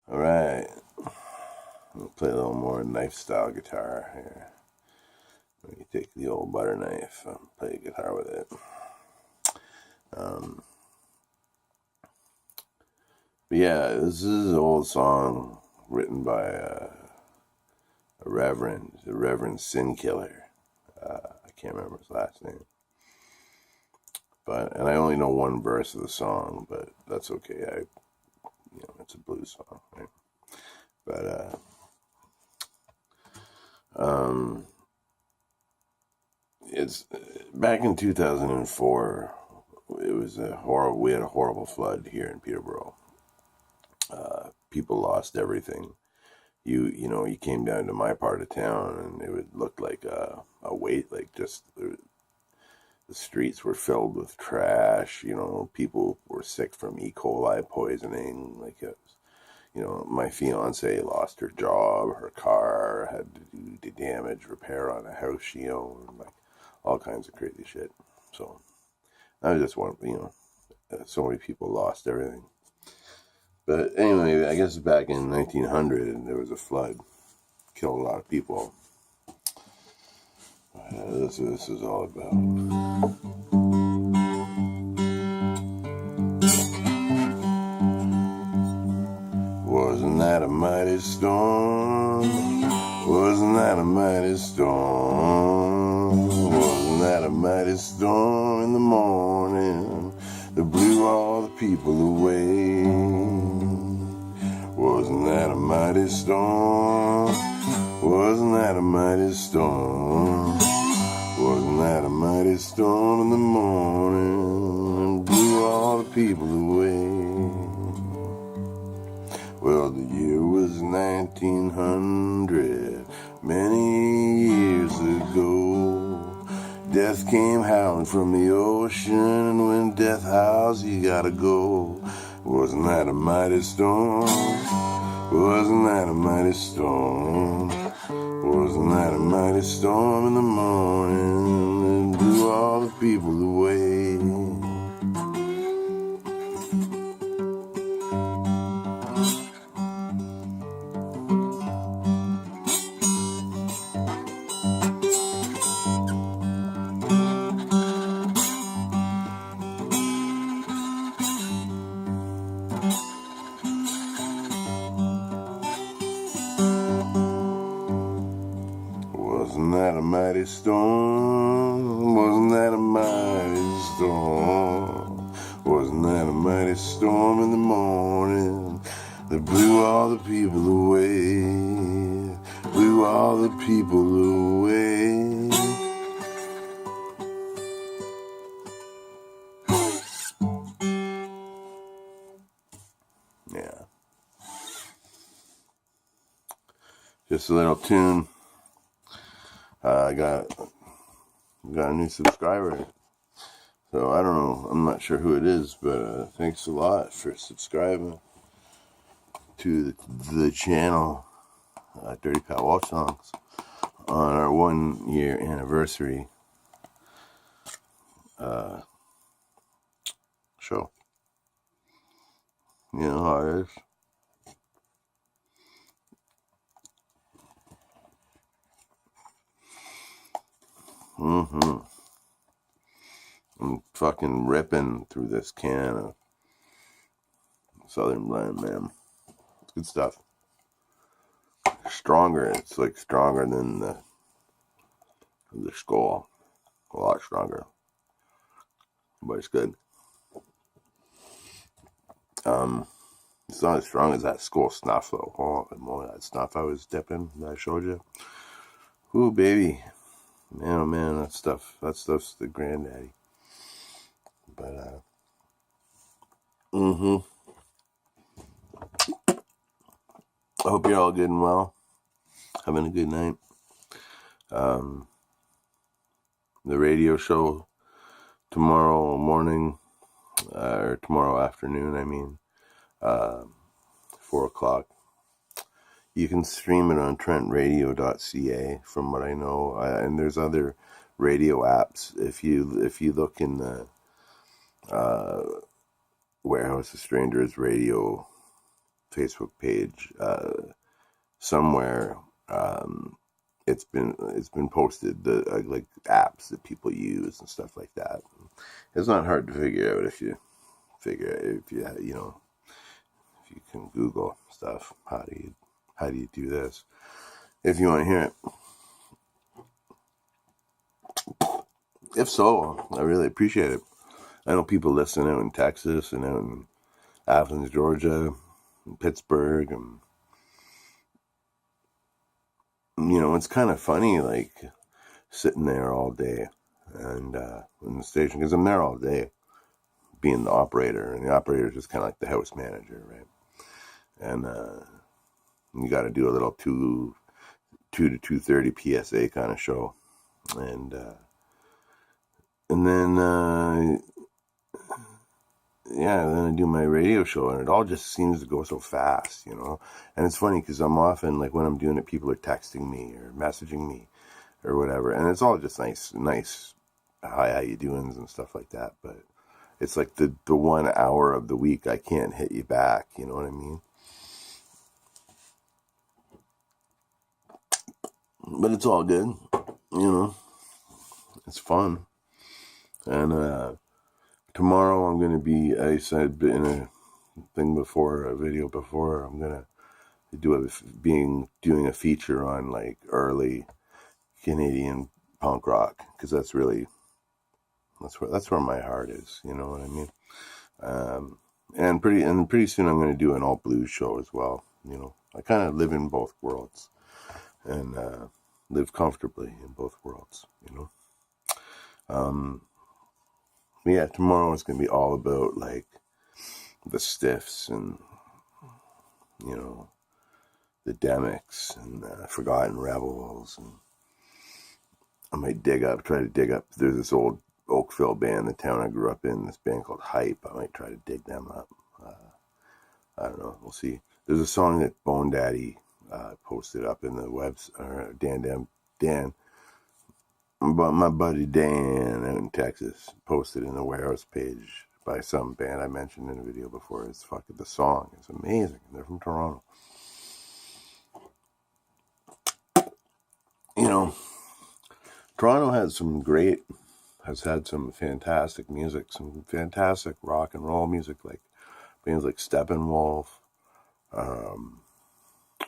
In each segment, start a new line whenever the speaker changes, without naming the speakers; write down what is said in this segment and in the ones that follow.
Alright, I'll play a little more knife style guitar here. Let me take the old butter knife and play a guitar with it. But yeah, this is an old song written by the Reverend Sin Killer. I can't remember his last name. And I only know one verse of the song, but that's okay. It's a blues song, right? But it's back in 2004. It was we had a horrible flood here in Peterborough. People lost everything. You came down to my part of town, and it would look like a wait, like just the streets were filled with trash. People were sick from E. coli poisoning. My fiance lost her job, her car, had to do the damage repair on a house she owned, like all kinds of crazy shit. So I was just one, so many people lost everything. But anyway, I guess back in 1900, there was a flood, killed a lot of people. This is all about. Wasn't that a mighty storm? Wasn't that a mighty storm? Wasn't that a mighty storm in the morning that blew all the people away? Wasn't that a mighty storm? Wasn't that a mighty storm? Wasn't that a mighty storm in the morning that blew all the people away? Well, the year was 1900, many years ago. Death came howling from the ocean, and when death howls, you gotta go. Wasn't that a mighty storm? Wasn't that a mighty storm? Wasn't that a mighty storm in the morning that blew all the people away? Wasn't that a mighty storm? Wasn't that a mighty storm? Wasn't that a mighty storm in the morning that blew all the people away? Blew all the people away. Yeah. Just a little tune. I got a new subscriber, so I don't know. I'm not sure who it is, but thanks a lot for subscribing to the channel, Dirty Pat Walsh Songs, on our 1 year anniversary show. You know how it is. I'm fucking ripping through this can of Southern Blend, man. It's good stuff. Stronger. It's like stronger than the Skol. A lot stronger. But it's good. It's not as strong as that Skol Snuff, though. Oh, more of that Snuff I was dipping that I showed you. Ooh, baby. Man, oh man, that stuff's the granddaddy. But, I hope you're all good and well. Having a good night. The radio show tomorrow morning, or tomorrow afternoon, I mean, 4:00. You can stream it on trentradio.ca, from what I know, and there's other radio apps. If you look in the Warehouse of Strangers radio Facebook page somewhere. It's been posted, the like apps that people use and stuff like that. It's not hard to figure out if you can Google stuff. How do you do this? If you want to hear it. If so, I really appreciate it. I know people listen out in Texas and out in Athens, Georgia, and Pittsburgh, and it's kind of funny, like sitting there all day and in the station, because I'm there all day, being the operator, and the operator is just kind of like the house manager, right? And you got to do a little 2 to 2:30 PSA kind of show, and then then I do my radio show, and it all just seems to go so fast, And it's funny because I'm often, like, when I'm doing it, people are texting me or messaging me or whatever, and it's all just nice, hi, how you doing, and stuff like that. But it's like the 1 hour of the week I can't hit you back, you know what I mean? But it's all good, It's fun. And tomorrow I'm going to be, I said in a video before, I'm going to doing a feature on like early Canadian punk rock, because that's where my heart is, you know what I mean? And pretty soon I'm going to do an all blues show as well. I kind of live in both worlds and live comfortably in both worlds, Yeah, tomorrow is going to be all about like the Stiffs and, the Demics and Forgotten Rebels. And I might try to dig up, there's this old Oakville band, the town I grew up in, this band called Hype. I might try to dig them up. I don't know. We'll see. There's a song that Bone Daddy posted up in the webs, or Dan, but my buddy Dan out in Texas posted in the warehouse page by some band I mentioned in a video before. The song is amazing. They're from Toronto. Toronto has had some fantastic music, some fantastic rock and roll music, like bands like Steppenwolf,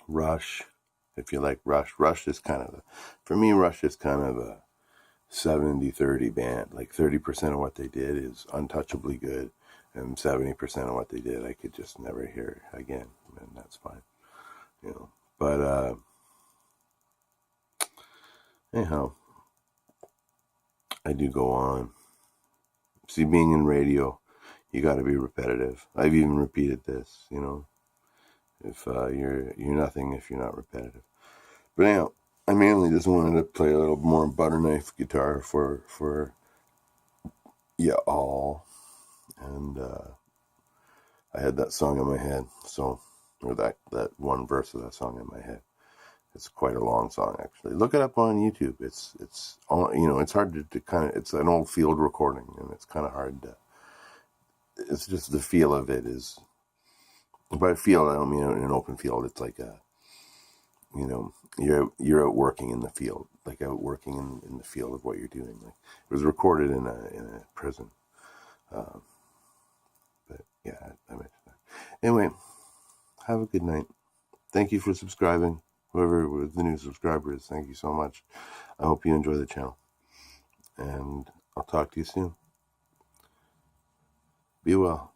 Rush. If you like Rush, for me, Rush is kind of a 70-30 band. Like 30% of what they did is untouchably good, and 70% of what they did I could just never hear again, and that's fine, But anyhow, I do go on. See, being in radio, you got to be repetitive. I've even repeated this, if you're nothing if you're not repetitive. But anyhow, I mainly just wanted to play a little more butter knife guitar for you all, and I had that song in my head, or that one verse of that song in my head. It's quite a long song, actually. Look it up on YouTube. It's it's hard to kind of, it's an old field recording, and it's kind of hard to, it's just the feel of it is, by field I don't mean in an open field. It's like you're out working in the field, like out working in the field of what you're doing. Like, it was recorded in a prison. But yeah, I mentioned that. Anyway, have a good night. Thank you for subscribing. Whoever the new subscriber is, thank you so much. I hope you enjoy the channel. And I'll talk to you soon. Be well.